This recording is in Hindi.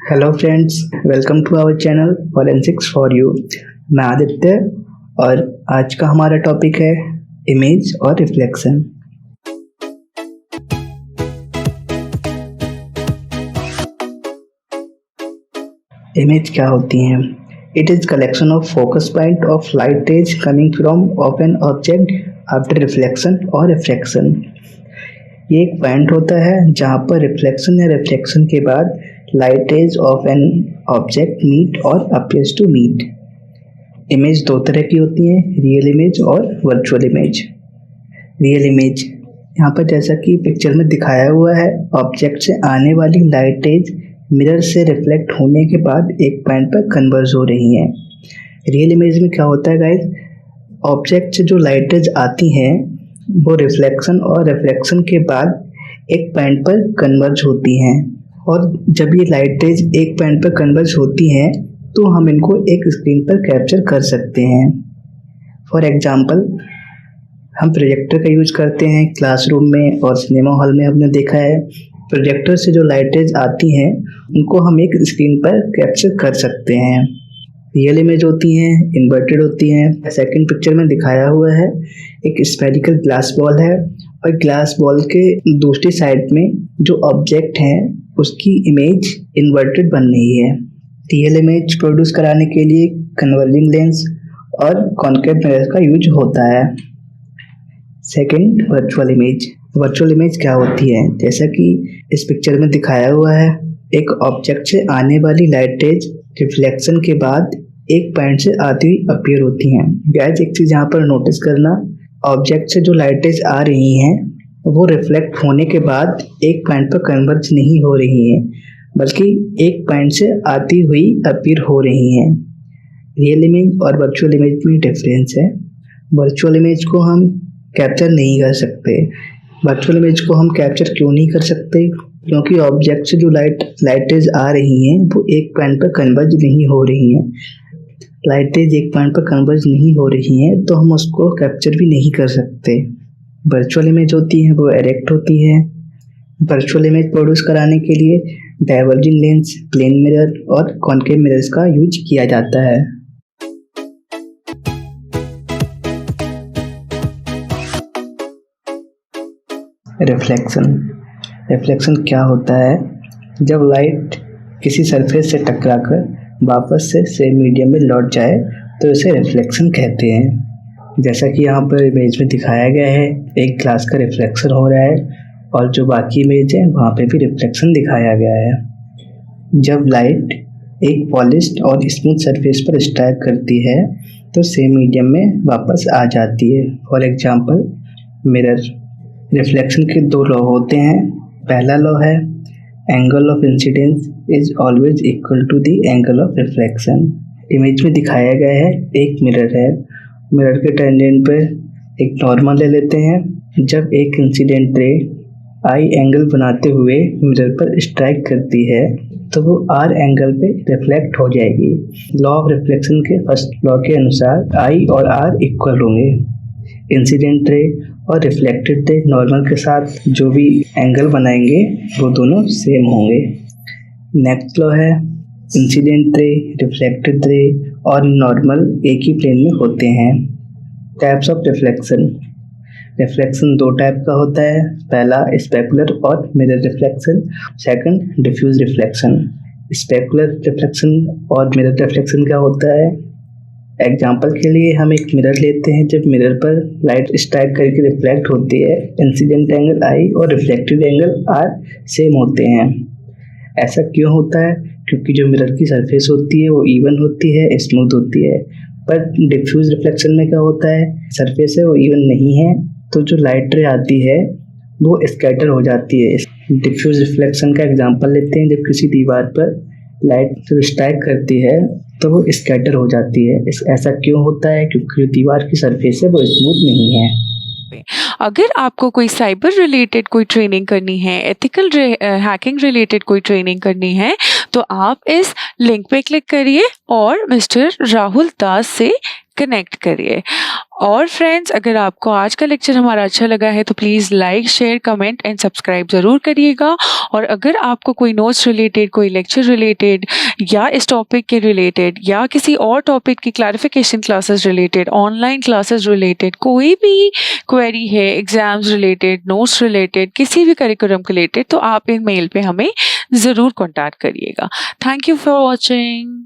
Hello friends, welcome to our channel forensics for you. मैं आदित्य और आज का हमारा टॉपिक है इमेज और रिफ्लेक्शन। इमेज क्या होती हैं? It is collection of focus point of light rays coming from of an object after reflection और रिफ्रैक्शन। ये एक पॉइंट होता है जहाँ पर रिफ्लेक्शन या रिफ्रैक्शन के बाद light rays of an object meet और अपीयर्स टू मीट। इमेज दो तरह की होती हैं, रियल इमेज और वर्चुअल इमेज। रियल इमेज यहाँ पर जैसा कि पिक्चर में दिखाया हुआ है, ऑब्जेक्ट से आने वाली लाइट रेज मिरर से रिफ्लेक्ट होने के बाद एक पॉइंट पर कन्वर्ज हो रही हैं। रियल इमेज में क्या होता है गाइस, ऑब्जेक्ट से जो लाइट रेज आती हैं वो रिफ्लेक्शन और रिफ्रैक्शन के बाद एक पॉइंट पर कन्वर्ज होती हैं, और जब ये लाइट रेज एक पॉइंट पर कन्वर्ज होती हैं तो हम इनको एक स्क्रीन पर कैप्चर कर सकते हैं। फॉर एग्जांपल, हम प्रोजेक्टर का यूज करते हैं क्लासरूम में और सिनेमा हॉल में। हमने देखा है प्रोजेक्टर से जो लाइट रेज आती हैं उनको हम एक स्क्रीन पर कैप्चर कर सकते हैं। रियल इमेज होती हैं इन्वर्टेड होती हैं। सेकंड पिक्चर में दिखाया हुआ है एक स्फेरिकल ग्लास बॉल है और ग्लास बॉल के दूसरी साइड में जो ऑब्जेक्ट है उसकी इमेज इन्वर्टेड बन रही है। रियल इमेज प्रोड्यूस कराने के लिए कन्वर्जिंग लेंस और कॉन्केव मिरर का यूज होता है। Second, virtual image. Virtual image क्या होती है? जैसा कि इस पिक्चर में दिखाया हुआ है, एक ऑब्जेक्ट से आने वाली लाइट रेज रिफ्लेक्शन के बाद एक पॉइंट से आती हुई अपीयर होती हैं। गाइस, एक चीज यहाँ पर नोटिस करना, ऑब्जेक्ट से जो लाइट रेज आ रही हैं वो रिफ्लेक्ट होने के बाद एक पॉइंट पर कन्वर्ज नहीं हो रही हैं, बल्कि एक पॉइंट से आती हुई अपीयर हो रही हैं। रियल इमेज और वर्चुअल इमेज में डिफरेंस है। वर्चुअल इमेज को हम कैप्चर नहीं कर सकते। वर्चुअल इमेज को हम कैप्चर क्यों नहीं कर सकते? क्योंकि ऑब्जेक्ट से जो लाइट रेज आ रही हैं वो एक पॉइंट पर कन्वर्ज नहीं हो रही हैं। लाइट रेज एक पॉइंट पर कन्वर्ज नहीं हो रही हैं तो हम उसको कैप्चर भी नहीं कर सकते। वर्चुअल इमेज होती है वो डायरेक्ट होती है। वर्चुअल इमेज प्रोड्यूस कराने के लिए डाइवर्जिंग लेंस, प्लेन मिरर और कॉन्केव मिरर्स का यूज किया जाता है। रिफ्लेक्शन क्या होता है? जब लाइट किसी सरफेस से टकराकर वापस से सेम मीडियम में लौट जाए तो इसे रिफ्लेक्शन कहते हैं। जैसा कि यहाँ पर इमेज में दिखाया गया है, एक ग्लास का रिफ्लेक्शन हो रहा है और जो बाकी इमेज है वहाँ पे भी रिफ्लेक्शन दिखाया गया है। जब लाइट एक पॉलिश्ड और स्मूथ सरफेस पर स्ट्राइक करती है तो सेम मीडियम में वापस आ जाती है। For example, mirror. रिफ्लेक्शन के दो लॉ होते हैं। पहला लॉ है angle of incidence is always equal to the angle of reflection. Image में दिखाया गया है एक मिरर है, मिरर के टेंजेंट पे एक नॉर्मल ले लेते हैं। जब एक इंसिडेंट रे आई एंगल बनाते हुए मिरर पर स्ट्राइक करती है तो वो आर एंगल पे रिफ्लेक्ट हो जाएगी। लॉ ऑफ रिफ्लेक्शन के फर्स्ट लॉ के अनुसार आई और आर इक्वल होंगे। इंसिडेंट रे और रिफ्लेक्टेड रे नॉर्मल के साथ जो भी एंगल बनाएंगे वो दोनों सेम होंगे। नेक्स्ट लॉ है इंसिडेंट रे, रिफ्लेक्टेड रे और नॉर्मल एक ही प्लेन में होते हैं। टाइप्स ऑफ रिफ्लेक्शन दो टाइप का होता है। पहला स्पेकुलर और mirror reflection, second diffuse reflection. Specular reflection और मिरर रिफ्लेक्शन क्या होता है? एग्जाम्पल के लिए हम एक मिरर लेते हैं। जब मिरर पर लाइट स्ट्राइक करके रिफ्लेक्ट होती है, इंसिडेंट एंगल आई और रिफ्लेक्टेड एंगल आर सेम होते हैं। ऐसा क्यों होता है? क्योंकि जो मिरर की सरफेस होती है वो इवन होती है, स्मूथ होती है। पर डिफ्यूज रिफ्लेक्शन में क्या होता है, सरफेस है वो इवन नहीं है तो जो लाइट रे आती है वो स्कैटर हो जाती है। डिफ्यूज रिफ्लेक्शन का एग्जांपल लेते हैं। जब किसी दीवार पर लाइट स्ट्राइक करती है तो वो स्कैटर हो जाती है। ऐसा क्यों होता है? क्योंकि जो दीवार की सरफेस है वो स्मूथ नहीं है। अगर आपको कोई साइबर रिलेटेड कोई ट्रेनिंग करनी है, एथिकल हैकिंग रिलेटेड कोई ट्रेनिंग करनी है, तो आप इस लिंक पे क्लिक करिए और मिस्टर राहुल दास से कनेक्ट करिए। और फ्रेंड्स, अगर आपको आज का लेक्चर हमारा अच्छा लगा है तो please like, share, comment and subscribe ज़रूर करिएगा। और अगर आपको कोई नोट्स रिलेटेड, कोई लेक्चर रिलेटेड या इस टॉपिक के रिलेटेड या किसी और टॉपिक की clarification classes related, online classes related कोई भी क्वेरी है, एग्ज़ाम्स रिलेटेड, नोट्स रिलेटेड, किसी भी करिकुलम के रिलेटेड, तो आप इन मेल पे हमें ज़रूर कॉन्टैक्ट करिएगा। Thank you for watching.